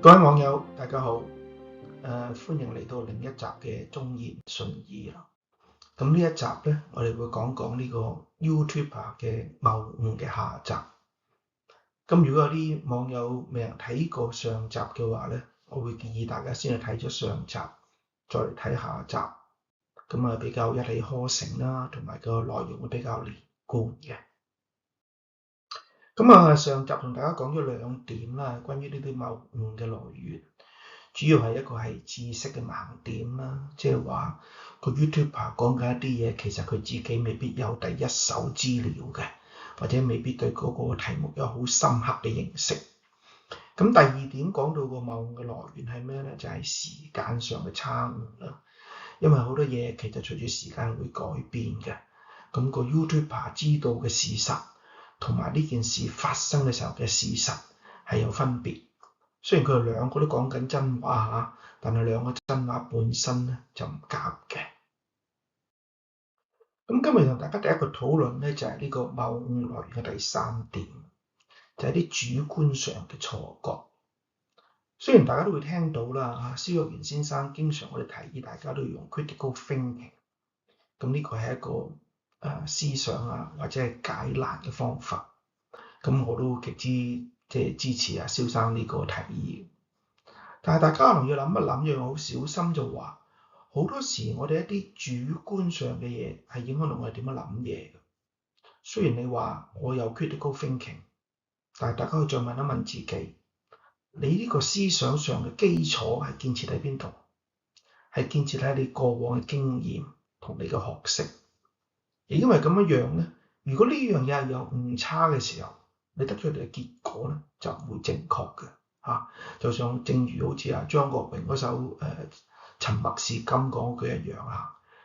各位網友，大家好，歡迎嚟到另一集嘅忠言順耳啦。咁呢一集咧，我哋會講講呢個 YouTuber 嘅謬誤嘅下集。咁如果有啲網友未有睇過上集嘅話咧，我會建議大家先去睇咗上集，再嚟睇下集。咁啊比較一氣呵成啦，同埋個內容會比較連貫嘅。咁啊上集同大家講咗兩點啦，關於呢啲謬誤嘅來源。主要係一個係知識嘅盲點啦，即係話個 YouTuber 講緊一啲嘢，其實佢自己未必有第一手資料嘅，或者未必對嗰個題目有好深刻嘅認識。咁第二點講到個謬誤嘅來源係咩咧？就係時間上嘅差誤啦。因為好多嘢其實隨住時間會改變嘅，咁個 YouTuber 知道嘅事實同埋呢件事發生嘅時候嘅事實係有分別。雖然佢哋兩個都講緊真話嚇，但係兩個真話本身咧就唔夾嘅。咁今日同大家第一個討論咧就係呢個謬誤來源嘅第三點，就係啲主觀上嘅錯覺。雖然大家都會聽到啦，蕭若元先生經常我哋提議大家都要用 critical thinking， 咁呢個係一個思想啊或者係解難嘅方法。咁我都極之支持蕭生呢個提議。但係大家可能要諗一諗，要好小心就話，好多時我哋一啲主觀上嘅嘢係影響到我哋點樣諗嘢嘅。雖然你話我有 critical thinking， 但係大家可以再問一問自己，你呢個思想上嘅基礎係建設喺邊度？係建設喺你過往嘅經驗同你嘅學識。而因為咁樣咧，如果呢樣嘢係有誤差嘅時候，你得出嚟嘅結果咧就唔會正確嘅。就像正如好似張國榮嗰首沉默是金講句一樣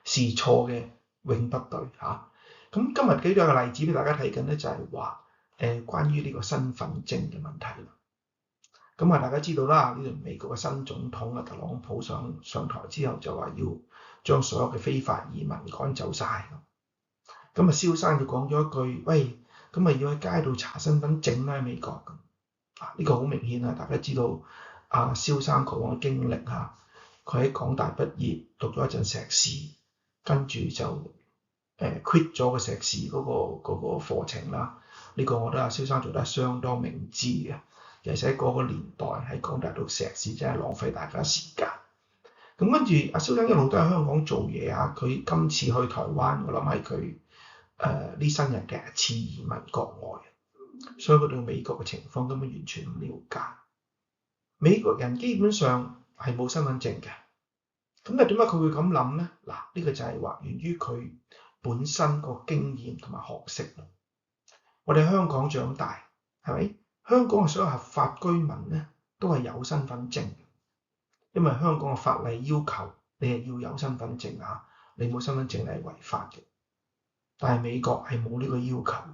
是錯嘅永不對嚇。咁今日舉咗個例子俾大家睇緊咧，就係話關於呢個身份證嘅問題啦。咁大家知道啦，呢度美國嘅新總統特朗普上台之後就話要將所有嘅非法移民趕走晒。咁蕭生就講咗一句，喂，咁要喺街度查身份證啦，喺美國咁。呢個好明顯大家知道蕭生過往嘅經歷佢喺港大畢業讀咗一陣碩士，跟住就quit 咗個碩士嗰個課程啦。呢個我覺得蕭生做得相當明智嘅，尤其是喺嗰個年代喺港大讀碩士真係浪費大家時間。咁跟住蕭生一路都喺香港做嘢佢今次去台灣，我諗係佢呢新人第一次移民國外。所以佢對美國嘅情況根本完全唔了解。美國人基本上係冇身份證嘅，咁點解佢會咁諗咧？呢個就係話源於佢本身個經驗同埋學識。我哋喺香港長大，係咪？香港嘅所有合法居民咧都係有身份證，因為香港嘅法例要求你係要有身份證你冇身份證你係違法嘅。但係美國係冇呢個要求。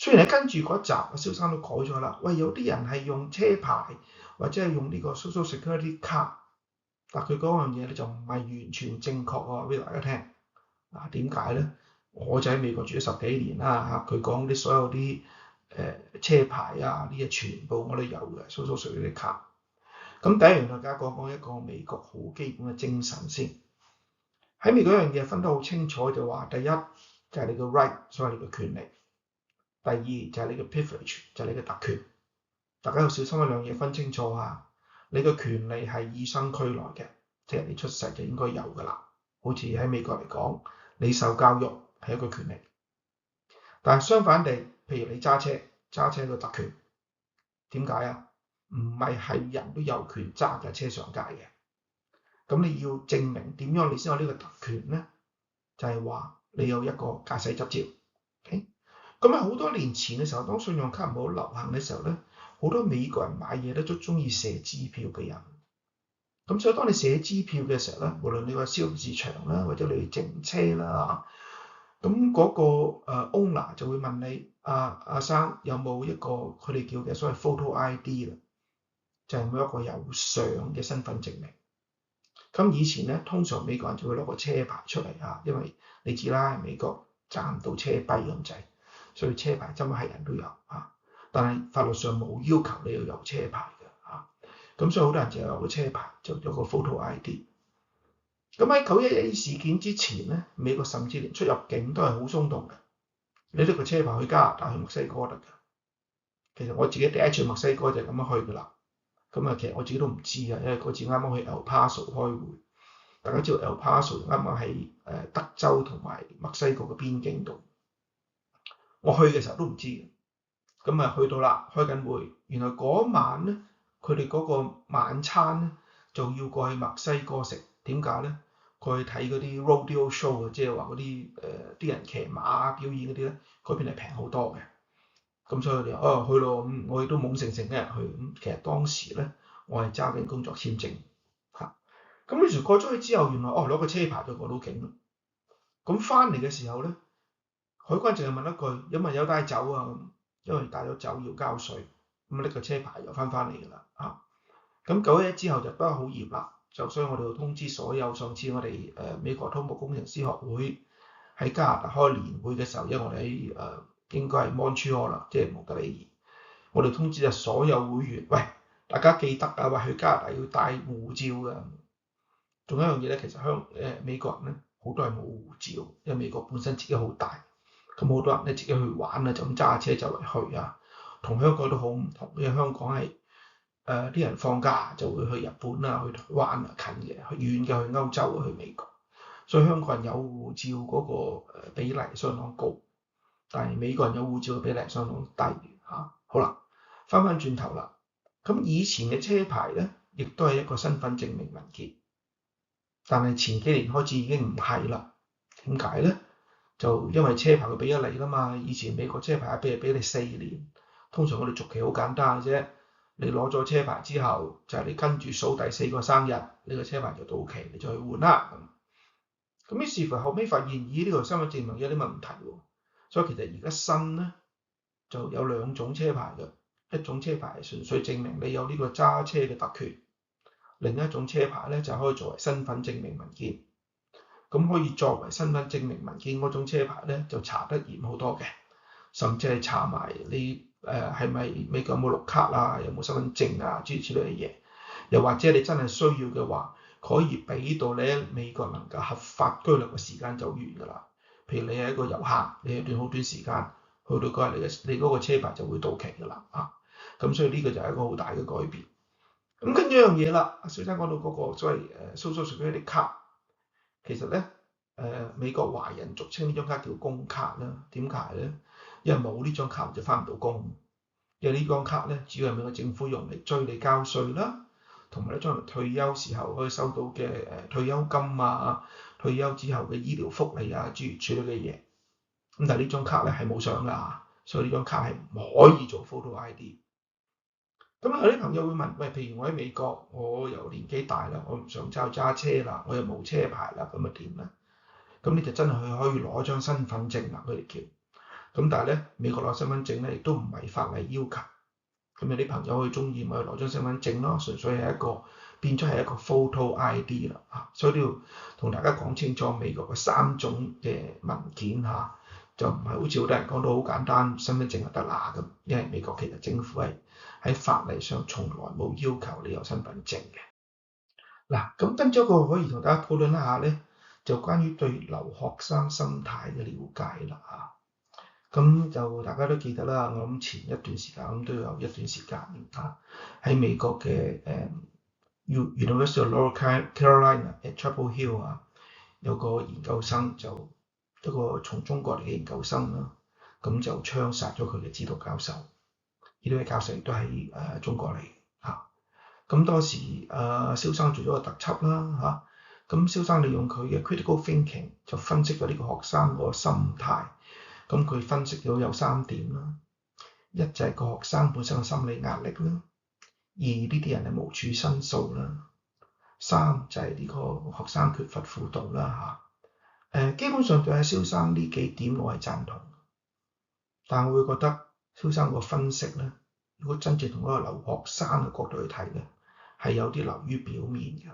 雖然跟住嗰集蕭生都改咗啦，喂，有啲人係用車牌或者係用呢個 social security card，但佢嗰樣嘢咧就唔係完全正確喎，俾大家聽。點解咧？我就喺美國住咗10幾年啦佢講啲所有啲車牌呢啲全部我都有嘅 social security card。咁第一樣大家講一個美國好基本嘅精神先。喺美國一樣嘢分得好清楚，就話第一就係你個 right， 所謂你嘅權利。第二就係你嘅 privilege， 就係你嘅特權。大家要小心一樣嘢分清楚你嘅權利係與生俱來嘅，即係你出世就應該有㗎啦。好似喺美國嚟講，你受教育係一個權利。但係相反地，譬如你揸車係個特權。點解唔係人都有權揸架車上街嘅。咁你要證明點樣你先有呢個特權咧？就係話你有一個駕駛執照。咁好多年前嘅時候，當信用卡唔好流行嘅時候咧，好多美國人買嘢都中意寫支票俾人。咁所以當你寫支票嘅時候咧，無論你話超級市場啦，或者你去整車啦咁嗰個owner 就會問你阿生有冇一個佢哋叫嘅所謂 photo ID 啦，就係冇一個有相嘅身份證明。咁以前咧，通常美國人就會攞個車牌出嚟因為你知啦，美國揸唔到車幣咁滯。所以車牌真係人都有但係法律上冇要求你要有車牌嘅咁所以好多人就有個車牌，就有個 photo ID。咁喺911事件之前咧，美國甚至連出入境都係好鬆動嘅。你拎個車牌去加拿大、去墨西哥得㗎。其實我自己第一次去墨西哥就係咁樣去㗎啦。咁其實我自己都唔知啊，因為嗰次啱啱去 El Paso 開會。大家知道 El Paso 啱啱喺德州同埋墨西哥嘅邊境度。我去嘅時候都唔知嘅。咁去到啦，開緊會。原來嗰晚咧，佢哋嗰個晚餐咧就要過去墨西哥食。點解咧？過去睇嗰啲 rodeo show 啊，即係話嗰啲啲人騎馬表演嗰啲咧，嗰邊係平好多嘅。咁所以佢哋去咯，咁我亦都懵成成一日去。咁其實當時咧，我係揸緊工作簽證嚇。咁於是過咗去之後，原來攞個車牌就過到境啦。咁翻嚟嘅時候咧，海關淨係問一句：有冇人有帶酒啊？因為帶咗酒要交稅，咁拎個車牌又翻嚟㗎啦嚇。咁911之後就都係好嚴啦，就所以我哋要通知所有。上次我哋美國通報工程師學會喺加拿大開年會嘅時候，因為我哋喺應該係 Montreal 啦，即係蒙特利爾，我哋通知就所有會員，喂，大家記得啊，話去加拿大要帶護照㗎。仲有一樣嘢咧，其實美國人咧好多係冇護照，因為美國本身自己好大，咁好多人咧自己去玩啊，就咁揸車就嚟去啊，同香港都好唔同。因為香港係啲人放假就會去日本啊、去台灣啊，近嘅，去遠嘅去歐洲啊、去美國，所以香港人有護照嗰個比例相當高，但係美國人有護照嘅比例相當低嚇。好啦，翻轉頭啦，咁以前嘅車牌咧，亦都係一個身份證明文件，但係前幾年開始已經唔係啦。點解咧？就因為車牌佢俾咗你啦嘛，以前美國車牌俾你4年，通常我哋續期好簡單嘅啫。你攞咗車牌之後，就係你跟住數第4個生日，你個車牌就到期，你就去換啦。咁於是乎後尾發現，咦，呢個身份證明有啲問題喎。所以其實而家新咧就有2種車牌嘅，一種車牌係純粹證明你有呢個揸車嘅特權，另一種車牌咧就可以作為身份證明文件。咁可以作為身份證明文件嗰種車牌咧，就查得嚴好多嘅，甚至係查埋你係咪美國有冇綠卡啊，有冇身份證啊，諸如此類嘅嘢。又或者你真係需要嘅話，可以俾到你喺美國能夠合法居留嘅時間就完㗎啦。譬如你係一個遊客，你一段好短時間去到嗰日，你嗰個車牌就會到期㗎啦啊。咁所以呢個就係一個好大嘅改變。咁跟住一樣嘢啦，小生講到嗰個所謂social security卡。其實咧，美國華人俗稱呢張卡叫工卡啦。點解咧？因為冇呢張卡就翻唔到工。因為呢張卡咧，主要係美國政府用嚟追你交稅啦，同埋咧將來退休時候可以收到嘅退休金啊、退休之後嘅醫療福利啊諸如此類嘅嘢。咁但係呢張卡咧係冇相㗎，所以呢張卡係唔可以做 photo ID。咁有啲朋友會問：喂，譬如我喺美國，我又年紀大啦，我唔想揸車啦，我又冇車牌啦，咁啊點咧？咁你就真係可以攞張身份證啦，佢哋叫。咁但係咧，美國攞身份證咧，亦都唔係法例要求。咁有啲朋友佢中意咪攞張身份證咯，純粹係變咗係一個 photo ID 啦嚇。所以都要同大家講清楚美國嘅3種嘅文件嚇，就唔係好似好多人講到好簡單，身份證就得啦咁。因為美國其實政府係喺法例上從來冇要求你有身份證嘅。嗱，咁跟咗個可以同大家討論一下咧，就關於對留學生心態嘅了解啦嚇。咁就大家都記得啦，我諗前一段時間咁都有一段時間嚇，喺美國嘅University of North Carolina at Chapel Hill 啊，有個研究生就一個從中國嚟嘅研究生啦，咁就槍殺咗佢嘅指導教授。呢位教授亦都係中國嚟嚇。咁當時蕭生做咗個特輯啦嚇，咁蕭生利用佢嘅 critical thinking 就分析咗呢個學生個心態。咁佢分析到有3點啦，一就係個學生本身嘅心理壓力啦，二呢啲人係無處申訴啦，三就係呢個學生缺乏輔導啦嚇。基本上對阿蕭生呢幾點我係贊同，但我會覺得蕭生個分析咧，如果真正從一個留學生嘅角度去睇咧，係有啲流於表面嘅。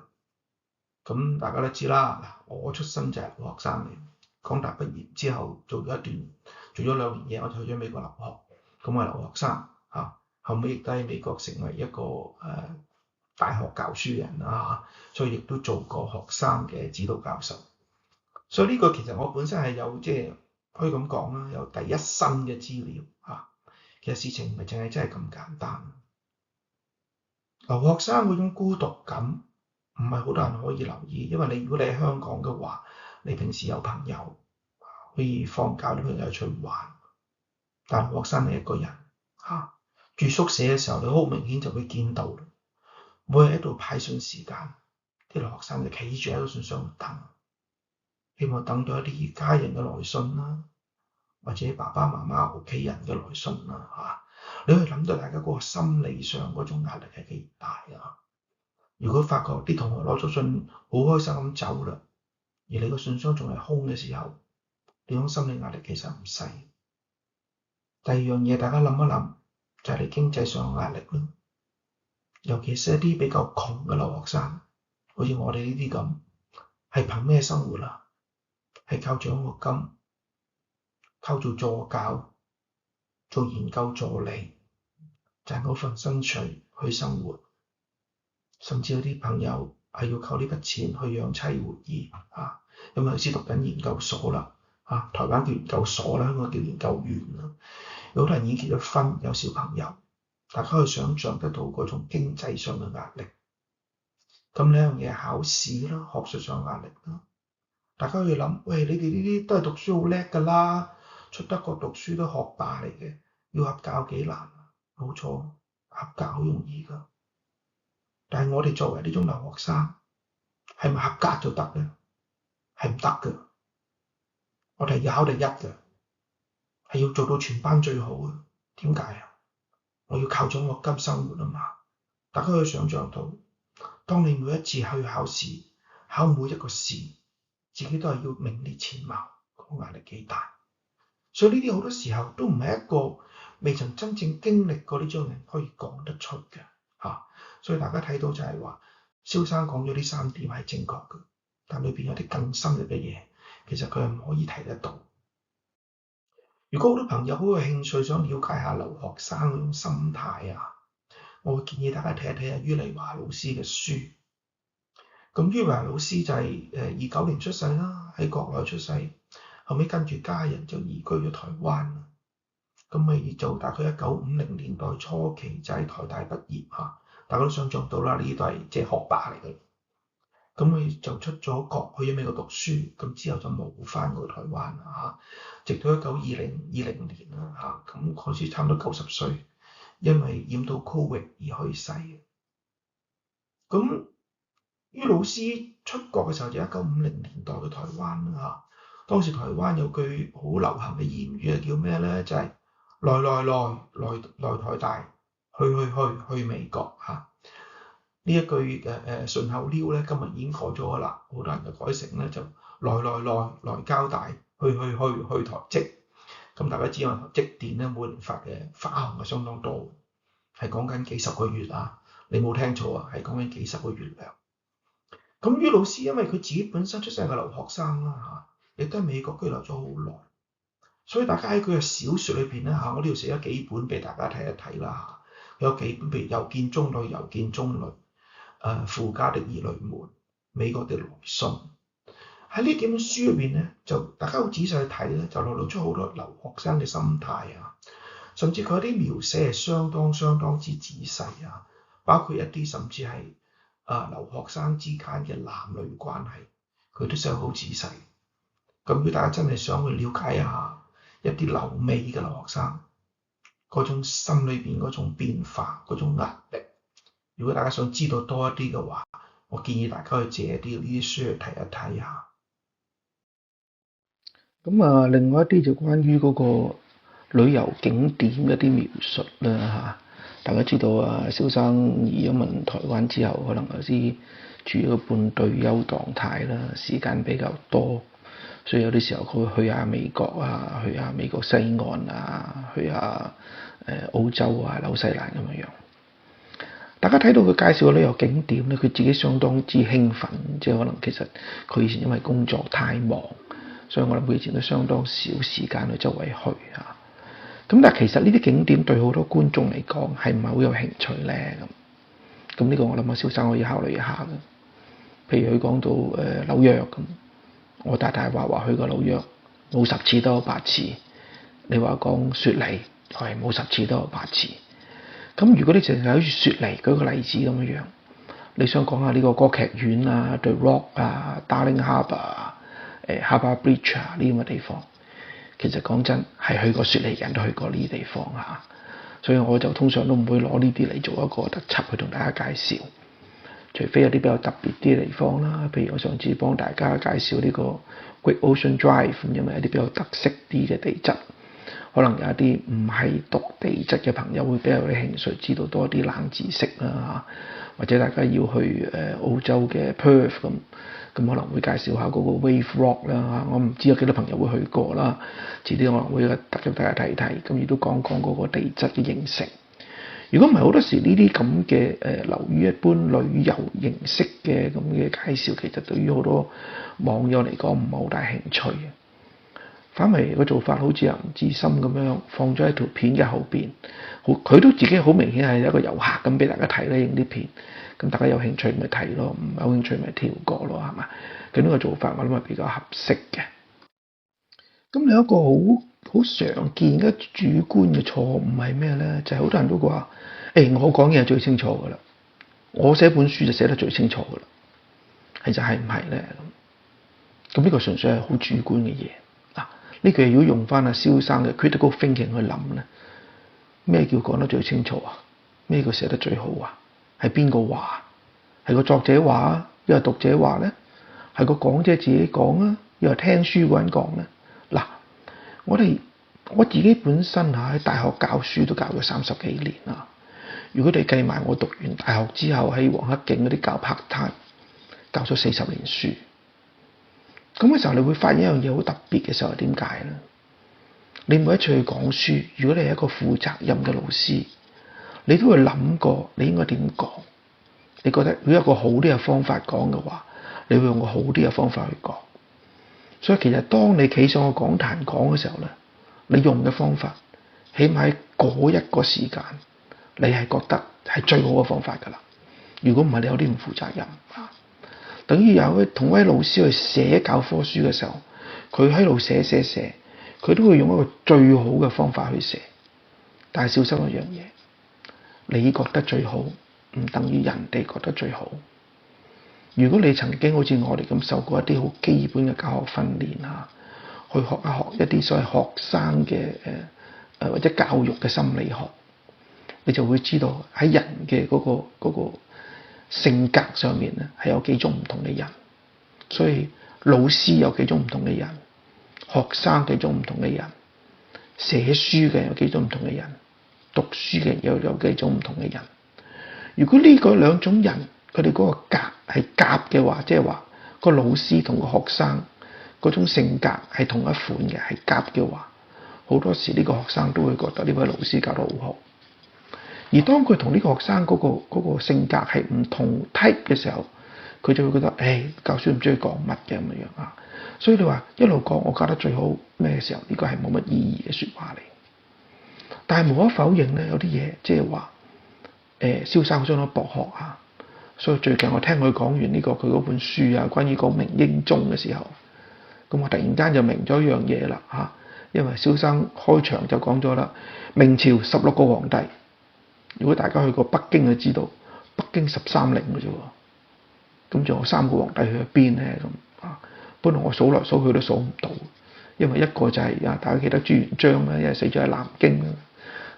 咁大家都知啦，嗱，我出身就係留學生嚟。港大畢業之後做咗2年嘢，我就去咗美國留學。咁我係留學生嚇，後尾亦都喺美國成為一個大學教書人啦，所以亦都做過學生嘅指導教授。所以呢個其實我本身係有可以咁講啦，有第一身嘅資料嚇。其實事情唔係淨係真係咁簡單。留學生嗰種孤獨感唔係好多人可以留意，因為如果你喺香港嘅話，你平時有朋友可以放假啲朋友出去玩，但係學生你一個人嚇，住宿舍嘅時候，你好明顯就會見到，每日喺度派信時間，啲留學生就企住喺個信箱度等，希望等到一啲家人嘅來信啦，或者爸爸媽媽屋企人嘅來信啦嚇。你可以諗到大家嗰個心理上嗰種壓力係幾大啊！如果發覺啲同學攞咗信好開心咁走啦，而你個信箱仲係空嘅時候，呢種心理壓力其實唔細。第二樣嘢大家諗一諗，就係你經濟上嘅壓力咯。尤其是一啲比較窮嘅留學生，好似我哋呢啲咁，係憑咩生活啊？係靠獎學金，靠做助教、做研究助理，賺嗰份薪水去生活，甚至有啲朋友係要靠呢筆錢去養妻活兒啊。因為有時讀緊研究所啦，啊，台灣叫研究所啦，香港叫研究院啦。有好多人已經結咗婚，有小朋友，大家可以想像得到嗰種經濟上嘅壓力。咁呢樣嘢係考試啦，學術上壓力啦。大家可以諗，喂，你哋呢啲都係讀書好叻㗎啦，出德國讀書都學霸嚟嘅，要合格有幾難啊？冇錯，合格好容易㗎。但係我哋作為呢種留學生，係咪合格就得咧？係唔得㗎。我哋係要考第一㗎，係要做到全班最好嘅。點解啊？我要靠獎學金生活啊嘛。大家可以想像到，當你每一次去考試，考每一個試，自己都係要名列前茅，個壓力幾大。所以呢啲好多時候都唔係一個未曾真正經歷過呢種人可以講得出嘅嚇。所以大家睇到就係話，蕭生講咗呢3點係正確嘅，但裏邊有啲更深入嘅嘢，其實佢係唔可以提得到。如果好多朋友好有興趣想了解下留學生嗰種心態啊，我會建議大家睇一睇于麗華老師嘅書。咁于麗華老師就係29年出世啦，喺國內出世，後尾跟住家人就移居咗台灣。咁咪就大概1950年代初期就喺台大畢業嚇，大家都想像到啦，呢啲都係學霸嚟嘅。咁佢就出咗國去咗美國讀書，咁之後就冇翻過台灣嚇，直到1920年啦嚇，咁嗰時差唔多90歲，因為染到 Covid 而去世嘅。咁于老師出國嘅時候就1950年代嘅台灣啦嚇，當時台灣有句好流行嘅言語係叫咩咧？就係來台大，去美國嚇。呢一句順口溜咧，今日已經改咗啦，好多人就改成咧就來交大，去台積。咁大家知道積電咧每年發嘅花紅係相當多，係講緊幾十個月啊！你冇聽錯啊，係講緊幾十個月糧。咁于老師因為佢自己本身出世係留學生啦嚇，亦都喺美國居留咗好耐，所以大家喺佢嘅小説裏邊咧嚇，我呢度寫咗幾本俾大家睇一睇啦嚇。有幾本譬如郵件中女。富家的兒女們，美國的來信，喺呢幾本書裏邊咧，就大家好仔細去睇咧，就露出好多留學生嘅心態啊，甚至佢啲描寫係相當之仔細啊，包括一啲甚至係留學生之間嘅男女關係，佢都寫得好仔細。咁如果大家真係想去了解一下一啲留美嘅留學生嗰種心裏邊嗰種變化、嗰種壓力。如果大家想知道多一啲嘅話，我建議大家去借一啲呢啲書去睇一睇下。咁啊，另外一啲就關於嗰個旅遊景點一啲描述啦嚇。大家知道啊，蕭生移咗民台灣之後，可能有啲處於一個半退休狀態啦，時間比較多，所以有啲時候佢會去下美國啊，去下美國西岸啊，去下澳洲啊、紐西蘭咁樣。大家睇到佢介紹嘅旅遊景點咧，佢自己相當之興奮，即係可能其實佢以前因為工作太忙，所以我諗佢以前都相當少時間去周圍去啊。咁但係其實呢啲景點對好多觀眾嚟講係唔係好有興趣咧？咁呢個我諗阿蕭生可以考慮一下嘅。譬如佢講到紐約咁，我太太話去過紐約，冇10次都有8次。你話講雪梨，係冇10次都有8次。咁如果你淨係好似雪梨舉個例子咁樣，你想講下呢個歌劇院啊、The Rock 啊、Darling Harbour 啊、Harbour Bridge 啊呢啲咁嘅地方，其實講真係去過雪梨人都去過呢啲地方嚇，所以我就通常都唔會攞呢啲嚟做一個特輯去同大家介紹，除非有啲比較特別啲嘅地方啦，譬如我上次幫大家介紹呢個 Great Ocean Drive，因為一啲比較特色啲嘅地質。可能有一啲唔係讀地質嘅朋友會比較有興趣，知道多啲冷知識啦，或者大家要去澳洲嘅 Perth 咁可能會介紹下嗰個 Wave Rock 啦，我唔知有幾多朋友會去過啦，遲啲我可能會特別大家睇睇，咁亦都講講嗰個地質嘅形成。如果唔係好多時呢啲咁嘅流於一般旅遊形式嘅咁嘅介紹，其實對於好多網友嚟講唔係好大興趣嘅。反為個做法好似吳志森咁樣放咗喺條片嘅後邊，佢都自己好明顯係一個遊客咁俾大家睇咧，影啲片，咁大家有興趣咪睇咯，唔有興趣咪跳過咯，係嘛？咁呢個做法我諗係比較合適嘅。咁另一個好常見嘅主觀嘅錯誤係咩咧？就係好多人都話，我講嘢係最清楚噶啦，我寫本書就寫得最清楚噶啦，係就係唔係咧？咁呢個純粹係好主觀嘅嘢。呢句如果用翻阿蕭生嘅 critical thinking 去諗咧，咩叫講得最清楚啊？咩叫寫得最好啊？係邊個話？係個作者話啊，又係讀者話咧？係個講者自己講啊，又係聽書嗰人講咧？嗱，我自己本身喺大學教書都教咗30幾年啦。如果你計埋我讀完大學之後喺黃克競嗰啲教 part time，教咗40年書。咁嘅時候，你會發現一樣嘢好特別嘅時候係點解咧？你每一次去講書，如果你係一個負責任嘅老師，你都會諗過你應該點講。你覺得如果有一個好啲嘅方法講嘅話，你會用個好啲嘅方法去講。所以其實當你企上個講壇講嘅時候咧，你用嘅方法，起碼喺嗰一個時間，你係覺得係最好嘅方法㗎啦。如果唔係，你有啲唔負責任啊。等於同位老師去寫教科書嘅時候，佢喺度寫，佢都會用一個最好嘅方法去寫。但係小心一樣嘢，你覺得最好唔等於人哋覺得最好。如果你曾經好似我哋咁受過一啲好基本嘅教學訓練啊，去學一啲所謂學生嘅或者教育嘅心理學，你就會知道喺人嘅嗰個性格上面咧係有幾種唔同嘅人，所以老師有幾種唔同嘅人，學生幾種唔同嘅人，寫書嘅有幾種唔同嘅人，讀書嘅又有幾種唔同嘅人。如果呢個兩種人佢哋嗰個格係夾嘅話，即係話個老師同個學生嗰種性格係同一款嘅，係夾嘅話，好多時呢個學生都會覺得呢位老師教得好好。而當佢同呢個學生嗰個性格係唔同 type 嘅時候，佢就會覺得教書唔知佢講乜嘅咁樣啊。所以你話一路講我教得最好咩嘅時候，呢個係冇乜意義嘅説話嚟。但係無可否認咧，有啲嘢即係話蕭生好相當博學啊。所以最近我聽佢講完呢個佢嗰本書啊，關於個明英宗嘅時候，咁我突然間就明咗一樣嘢啦嚇。因為蕭生開場就講咗啦，明朝16個皇帝。如果大家去過北京就知道，北京13陵嘅啫喎，咁仲有3個皇帝去咗邊咧咁啊？本來我數來數去都數唔到，因為一個就係大家記得朱元璋啦，因為死咗喺南京啦，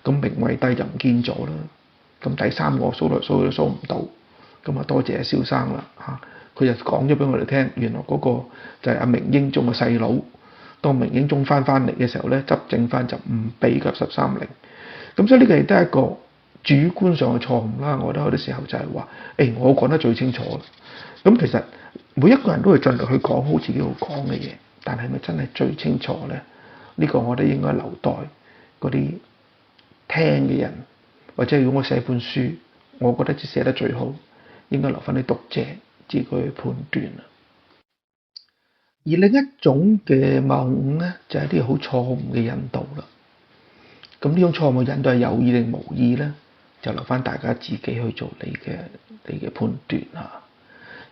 咁明惠帝就唔見咗啦，咁第3個數來數去都數唔到，咁啊多謝蕭生啦嚇，佢就講咗俾我哋聽，原來嗰個就係阿明英宗嘅細佬，當明英宗翻嚟嘅時候咧，執政翻就唔俾佢13陵，咁所以呢個亦都係一個主觀上嘅錯誤啦，我覺得有啲時候就係話，我講得最清楚啦。咁其實每一個人都會盡力去講好自己要講嘅嘢，但係咪真係最清楚咧？呢個我哋應該留待嗰啲聽嘅人，或者如果我寫本書，我覺得寫得最好，應該留翻啲讀者自己去判斷啦。而另一種嘅謬誤咧，就係啲好錯誤嘅引導啦。咁呢種錯誤嘅引導係有意定無意咧？就留翻大家自己去做你嘅你嘅判斷嚇。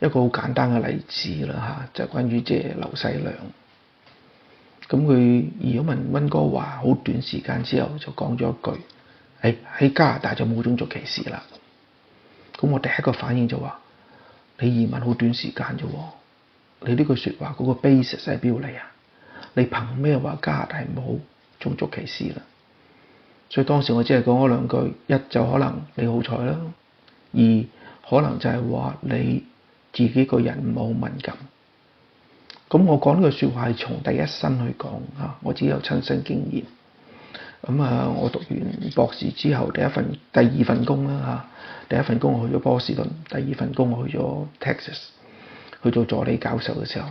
一個好簡單嘅例子啦嚇，就係關於即係劉細良。咁佢移咗民溫哥華，好短時間之後就講咗一句：喺加拿大就冇種族歧視啦。咁我第一個反應就話：你移民好短時間啫喎，你呢句説話嗰個 basis 係邊度嚟啊？你憑咩話加拿大冇種族歧視啦？所以當時我只係講咗兩句，一就可能你好彩啦，二可能就係話你自己個人唔好敏感。咁我講呢句説話係從第一身去講嚇，我自己有親身經驗。我讀完博士之後，第二份工啦嚇，第一份工我去咗波士頓，第二份工我去咗 Texas，去做助理教授嘅時候，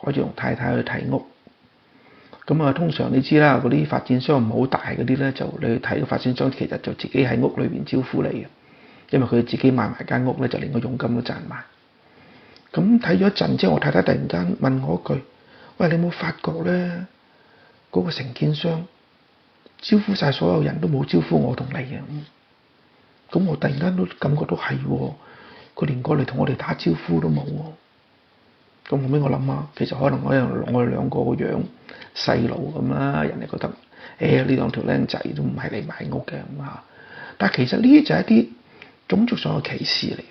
我就同太太去睇屋。通常你知啦，嗰啲發展商唔好大嗰啲咧，就你去睇個發展商，其實就自己喺屋裏邊招呼你嘅，因為佢自己買埋間屋咧，就連個佣金都賺埋。咁睇咗一陣之後，我太太突然間問我一句：喂，你有冇發覺咧？嗰個承建商招呼晒所有人都冇招呼我同你嘅。咁我突然間都感覺到係喎，佢連過嚟同我哋打招呼都冇喎。咁後尾我諗下，其實可能我哋兩個個樣細路咁啦，人哋覺得呢兩條僆仔都唔係嚟買屋嘅咁嚇。但係其實呢啲就係一啲種族上嘅歧視嚟。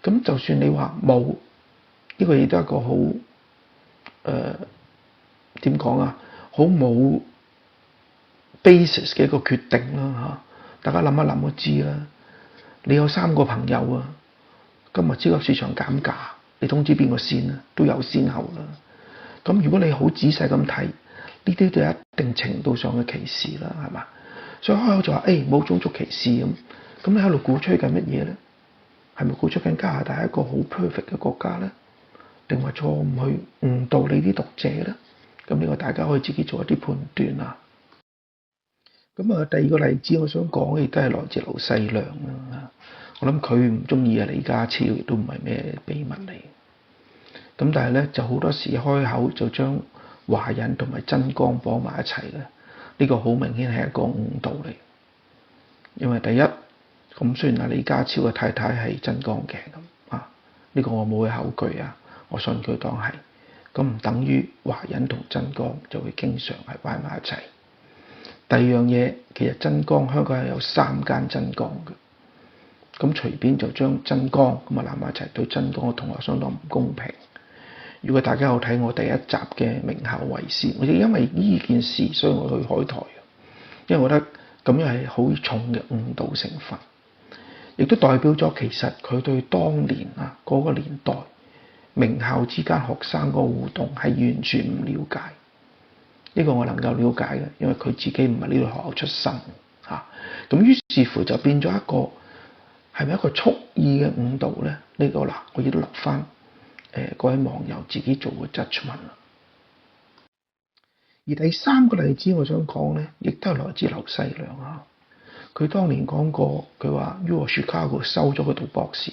咁就算你話冇，呢個亦都係一個好點講啊，好冇 basis 嘅一個決定啦嚇。大家諗一諗都知啦。你有3個朋友啊，今日超級市場減價，你通知邊個先啊？都有先後啦。咁如果你好仔細咁睇，呢啲都有一定程度上嘅歧視啦，係嘛？所以開口就話冇種族歧視咁，咁你喺度鼓吹緊乜嘢咧？係咪鼓吹緊加拿大係一個好 perfect 嘅國家咧？定係錯誤去誤導你啲讀者咧？咁呢個大家可以自己做一啲判斷啊。第二個例子我想講亦都係來自劉細良啦。我諗佢唔中意李家超亦都唔係咩秘密嚟。但係咧就好多時開口就將華人同埋真光綁埋一齊嘅，呢個好明顯係一個誤導嚟。因為第一，咁雖然李家超嘅太太係真光嘅咁呢個我冇去考據啊，我信佢當係。咁唔等於華人同真光就會經常係擺埋一齊。第二樣嘢，其實真光香港係有3間真光嘅，咁隨便就將真光咁攬埋一齊，對真光嘅同學相當唔公平。如果大家有睇我第一集嘅名校衛視，我亦因為呢件事，所以我去開台，因為我覺得咁樣係好重嘅誤導成分，亦都代表咗其實佢對當年嗰個年代名校之間學生個互動係完全唔了解。呢個我能夠了解嘅，因為佢自己唔係呢個學校出身咁於是乎就變咗一個係咪一個蓄意嘅誤導咧？呢個我亦都留翻各位網友自己做個 judgment 啦。而第3個例子我想講咧，亦都係來自劉細良佢當年講過，佢話 U of Chicago 收咗佢讀博士。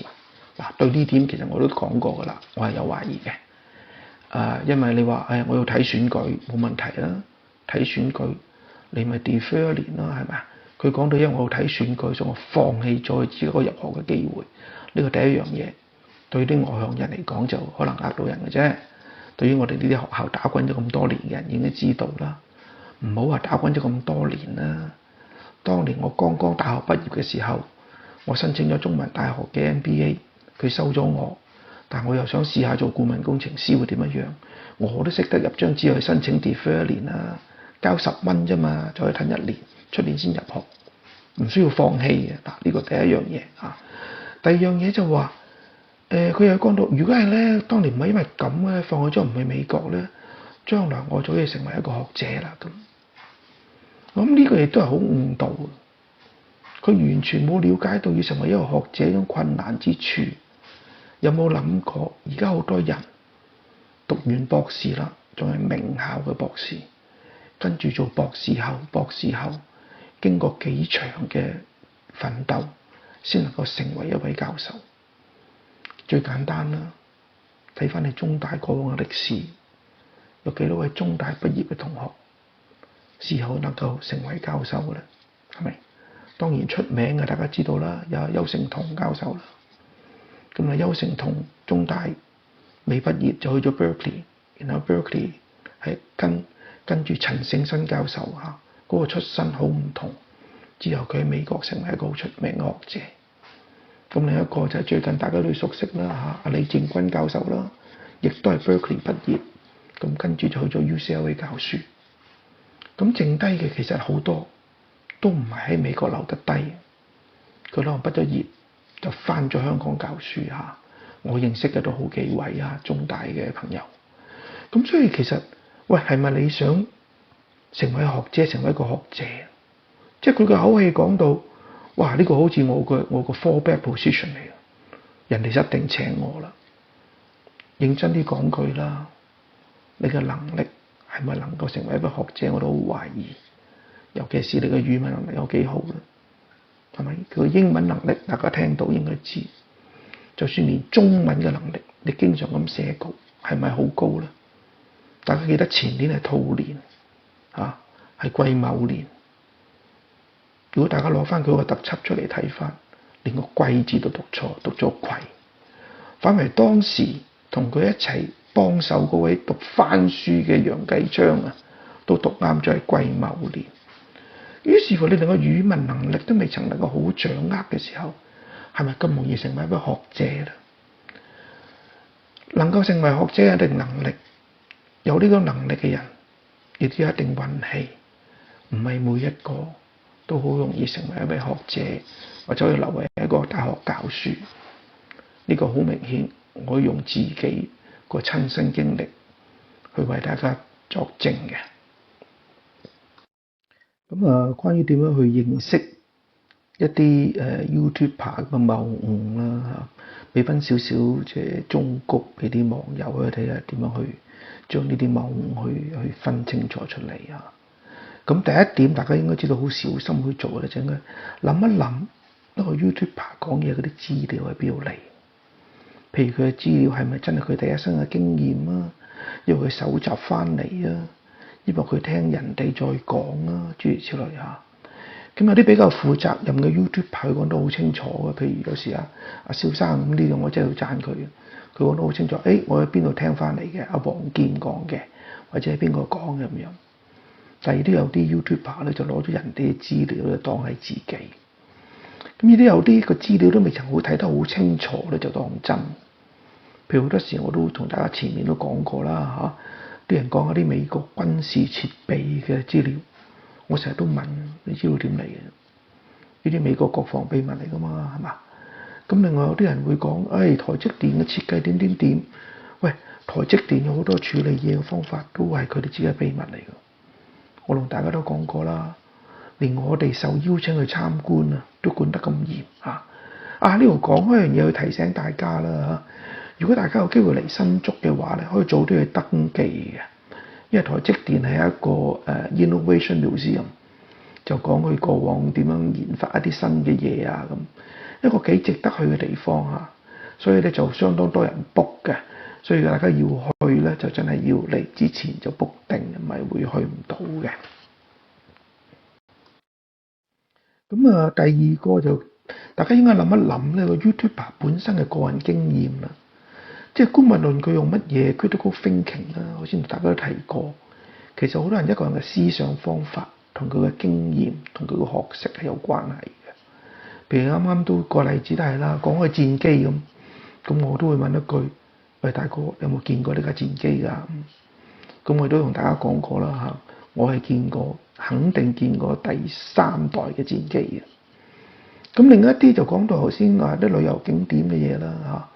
對呢點其實我都講過噶啦，我係有懷疑嘅。因為你話我要睇選舉冇問題啦，睇選舉你咪 defer 一年啦，係咪？佢講到因為我要睇選舉，所以我放棄咗自己個入學嘅機會。呢個第一樣嘢，對啲外向人嚟講就可能呃到人嘅啫。對於我哋呢啲學校打滾咗咁多年嘅人應該知道啦，唔好話打滾咗咁多年啦。當年我剛剛大學畢業嘅時候，我申請咗中文大學嘅 MBA， 佢收咗我。但我又想試下做顧問工程師會點樣？我都識得入張紙去申請 defer 一年啦，交10蚊啫嘛，就可以褪1年，出年先入學，唔需要放棄嘅。呢個第一樣嘢第二樣嘢就話佢又講到，如果係咧，當年唔係因為咁咧，放棄咗唔去美國咧，將來我就可以成為一個學者啦咁。我諗呢個亦都係好誤導，佢完全冇了解到要成為一個學者嗰種困難之處。有冇諗過？而家好多人讀完博士啦，仲係名校嘅博士，跟住做博士後，經過幾長嘅奮鬥，先能夠成為一位教授。最簡單啦，睇翻你中大過往嘅歷史，有幾多位中大畢業嘅同學，事後能夠成為教授嘅咧？係咪？當然出名嘅大家知道啦，有邱誠同教授啦。咁啊，邱成同中大未畢業就去咗 Berkeley， 然後 Berkeley 係跟住陳勝新教授嗰個出身好唔同，之後佢喺美國成為一個好出名嘅學者。咁另一個就係最近大家都熟悉啦阿李正軍教授啦，亦都係 Berkeley 畢業，咁跟住就去咗 UCLA 教書。咁剩低嘅其實好多都唔係喺美國留得低，佢可能畢咗業就返咗香港教書我認識嘅都好幾位中大嘅朋友。咁所以其實喂，係咪你想成為學者，成為一個學者？即係佢個口氣講到，哇！呢個好似我個 fallback position 嚟嘅，人哋一定請我啦。認真啲講句啦，你嘅能力係咪能夠成為一個學者，我都好懷疑。尤其是你嘅語文能力有幾好咧，係咪？佢嘅英文能力大家聽到應該知，就算連中文嘅能力，你經常咁寫稿，係咪好高咧？大家記得前年係兔年係癸卯年。如果大家攞翻佢個特輯出嚟睇翻，連個癸字都讀錯，讀咗癸。反為當時同佢一齊幫手嗰位讀翻書嘅楊繼章都讀啱咗係癸卯年。於是乎，你連個語文能力都未曾能夠好掌握嘅時候，係咪咁容易成為一個學者咧？能夠成為學者有一定能力，有呢個能力嘅人，亦都有一定運氣，唔係每一個都好容易成為一位學者，或者可以留為一個大學教書。呢個好明顯，我用自己個親身經歷去為大家作證嘅。咁關於點樣去認識一啲YouTuber 嘅謬誤啦俾翻少少即係忠告俾啲網友去睇下點樣去將呢啲謬誤去分清楚出嚟咁第一點，大家應該知道好小心去做嘅，就應該諗一諗一個 YouTuber 講嘢嗰啲資料喺邊度嚟。譬如佢嘅資料係咪真係佢第一身嘅經驗因為佢搜集翻嚟因為佢聽人哋再講諸如此類咁有啲比較負責任嘅 YouTuber 佢講得好清楚嘅，譬如有時阿蕭生咁呢個我真係要讚佢，佢講得好清楚。我喺邊度聽翻嚟嘅？阿黃健講嘅，或者係邊個講嘅咁樣。但係都有啲 YouTuber 咧就攞咗人哋嘅資料咧當係自己，咁呢啲有啲個資料都未曾好睇得好清楚咧就當真。譬如好多時我都同大家前面都講過啦啲人講嗰啲美國軍事設備嘅資料，我成日都問你知道點嚟嘅？呢啲美國國防秘密嚟噶嘛，係嘛？咁另外有啲人會講，台積電嘅設計點點點，喂，台積電有好多處理嘢嘅方法都係佢哋自己嘅秘密嚟嘅。我同大家都講過啦，連我哋受邀請去參觀都管得咁嚴呢度講開樣嘢去提醒大家啦如果大家有機會嚟新竹嘅話咧，可以早啲去登記嘅，因為台積電係一個Innovation Museum，就講佢過往點樣研發一啲新嘅嘢咁，一個幾值得去嘅地方所以咧就相當多人 book 嘅，所以大家要去咧就真係要嚟之前就 book 定，唔係會去唔到嘅。咁第二個就大家應該諗一諗呢個 YouTuber 本身嘅個人經驗啦，即係姑勿論佢用乜嘢 critical thinking 我先同大家都提過，其實好多人一個人嘅思想方法同佢嘅經驗同佢嘅學識係有關係嘅。譬如啱啱都個例子都係啦，講開戰機咁我都會問一句：喂，大哥，有冇見過呢架戰機㗎？咁我都同大家講過啦我係見過，肯定見過第3代嘅戰機嘅。咁另一啲就講到頭先話啲旅遊景點嘅嘢啦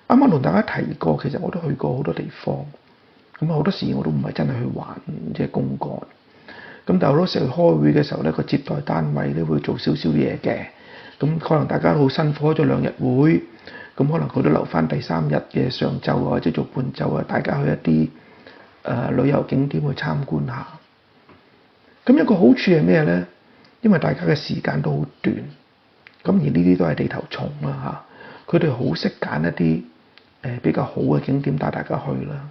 啱啱同大家提過，其實我都去過好多地方，咁好多時我都唔係真係去玩，即係公幹。咁但係好多時去開會嘅時候咧，個接待單位咧會做少少嘢嘅，咁可能大家都好辛苦開咗2日會，咁可能佢都留翻第3日嘅上晝或者做半晝大家去一啲旅遊景點去參觀下。咁一個好處係咩咧？因為大家嘅時間都好短，咁而呢啲都係地頭蟲啦佢哋好識揀一啲比較好嘅景點帶大家去啦，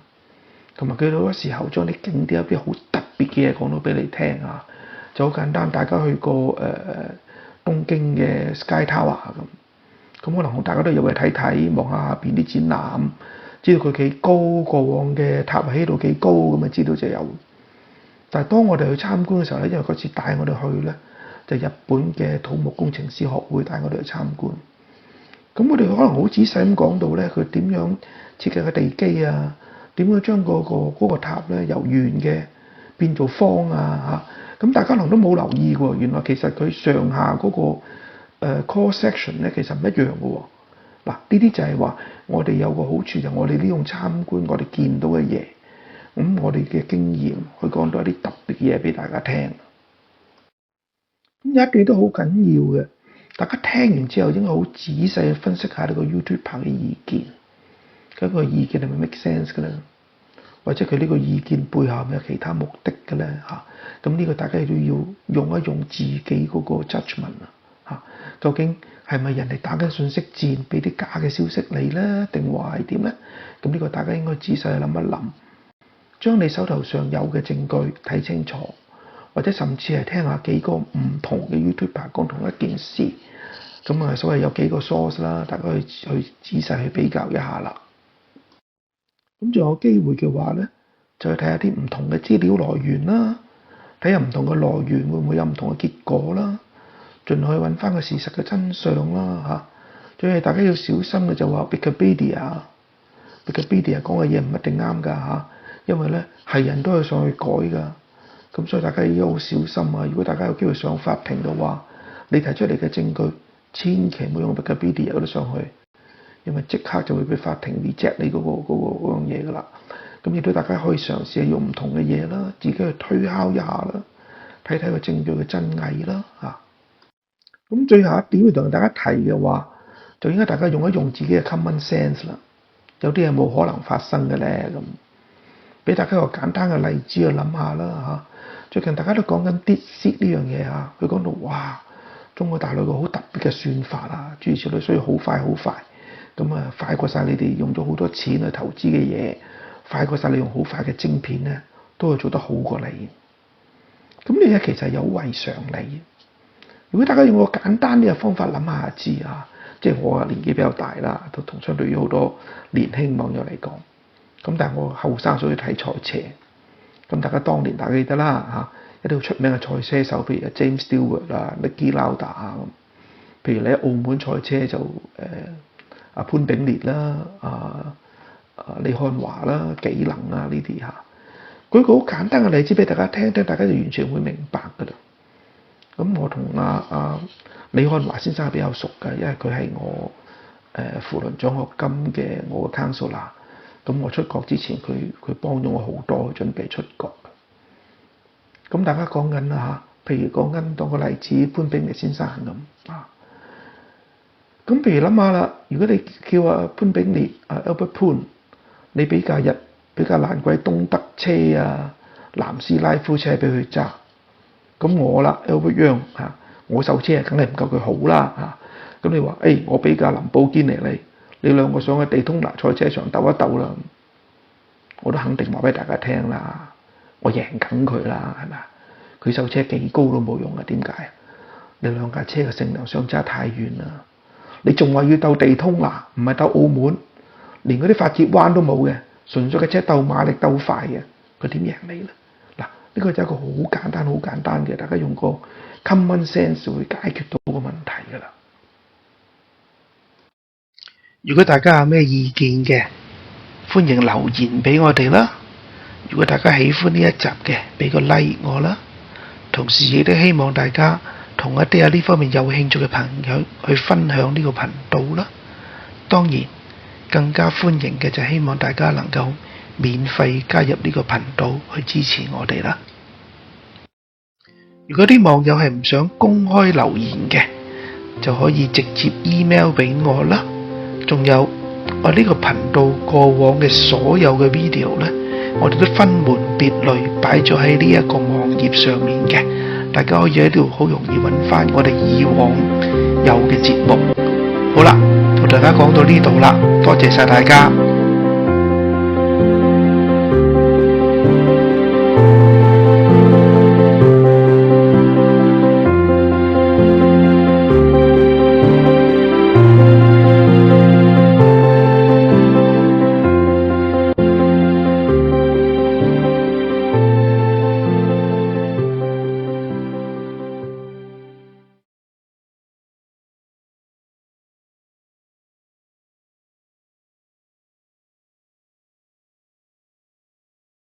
同埋佢好多時候將啲景點有啲好特別嘅嘢講到俾你聽就好簡單。大家去過東京嘅 Sky Tower 咁可能大家都入去睇睇，望下下邊啲展覽，知道佢幾高，過往嘅塔喺度幾高，咁啊知道就有。但係當我哋去參觀嘅時候咧，因為嗰次帶我哋去咧，就日本嘅土木工程師學會帶我哋去參觀。咁我哋可能好仔細咁講到咧，佢點樣設計個地基啊，點樣將嗰個塔咧由圓嘅變做方啊嚇。咁大家可能都冇留意喎，原來其實佢上下嗰個cross section 咧其實唔一樣嘅喎。嗱，呢啲就係話我哋有個好處，就我哋呢種參觀，我哋見到嘅嘢，咁我哋嘅經驗去講到一啲特別嘢俾大家聽。咁有一句都好緊要嘅，大家聽完之後應該好仔細去分析下呢個 YouTuber 嘅意見，佢個意見係咪 make sense 嘅咧？或者佢呢個意見背後係咪有其他目的嘅咧？嚇，咁呢個大家都要用一用自己嗰個 judgment 嚇，究竟係咪人哋打緊信息戰，俾啲假嘅消息你咧，定話係點咧？咁呢個大家應該仔細去諗一諗，將你手頭上有嘅證據睇清楚，或者甚至係聽下幾個唔同嘅 YouTuber 講同一件事，咁啊所謂有幾個 source 啦，大家去仔細去比較一下啦。咁仲有機會嘅話咧，就去睇下啲唔同嘅資料來源啦，睇下唔同嘅來源會唔會有唔同嘅結果啦，盡量去揾翻個事實嘅真相啦嚇。仲有大家要小心嘅就話 Wikipedia 講嘅嘢唔一定啱㗎嚇，因為咧係人都係上去改㗎，咁所以大家要好小心啊！如果大家有機會上法庭嘅話，你提出嚟嘅證據千祈唔好用 Wikipedia 嗰度上去。因為即刻就會俾法庭 reject 你嗰樣嘢㗎啦。咁亦都大家可以嘗試用唔同嘅嘢啦，自己去推敲一下啦，睇睇個證據嘅真偽啦嚇。咁最後一點要同大家提嘅話，就應該大家用一用自己嘅 common sense 啦。有啲嘢冇可能發生嘅咧，咁俾大家一個簡單嘅例子去諗下啦嚇。最近大家都講緊 DeepSeek 呢樣嘢嚇，佢講到哇，中國大陸個好特別嘅算法啊，諸如此類，所以好快。咁啊，快過晒你哋用咗好多錢去投資嘅嘢，快過晒你用好快嘅晶片咧，都會做得好過你。咁呢嘢其實有違常理。如果大家用個簡單啲嘅方法諗下知啊，即係我年紀比較大啦，都同相對於好多年輕網友嚟講，咁但係我後生所以睇賽車。咁大家當年大家記得啦嚇，一啲好出名嘅賽車手，譬如 James Stewart 啊、Niki Lauda 啊咁。譬如你喺澳門賽車就潘炳烈啦、李漢華啦、紀能啊呢啲嚇，舉個好簡單嘅例子俾大家聽，大家就完全會明白㗎啦。咁我同李漢華先生係比較熟㗎，因為佢係我扶輪獎學金嘅我嘅 counselor。咁我出國之前，佢幫咗我好多準備出國。咁大家講緊啦嚇，譬如講緊當個例子潘炳烈先生咁啊。咁譬如諗下啦，如果你叫潘炳烈Albert 潘，你俾架蘭桂東德車啊、南斯拉夫車俾佢揸，咁我啦 Albert Young 我手車梗係唔夠佢好啦嚇。咁你話我俾架林寶堅尼你兩個上去地通拿賽車場鬥一鬥啦，我都肯定話俾大家聽啦，我贏緊佢啦，係咪？佢手車幾高都冇用啊，點解？你兩架車嘅性能相差太遠啦。你仲話要鬥地通拿，唔係鬥澳門，連嗰啲發節彎都冇嘅，純粹嘅車鬥馬力鬥快嘅，佢點贏你咧？嗱，呢個就係一個好簡單嘅，大家用個 common sense 會解決到個問題噶啦。如果大家有咩意見嘅，歡迎留言俾我哋啦。如果大家喜歡呢一集嘅，俾個 like 我啦。同時亦都希望大家同一啲呢方面有興趣嘅朋友去分享呢個頻道啦。當然更加歡迎嘅就希望大家能夠免費加入呢個頻道去支持我哋啦。如果啲網友係唔想公開留言嘅，就可以直接 email 俾我啦。仲有我呢個頻道過往嘅所有嘅 video 呢，我哋都分門別類擺咗喺呢一個網頁上面嘅，大家可以喺度好容易揾翻我哋以往有嘅節目。好啦，同大家講到呢度啦，多謝晒大家。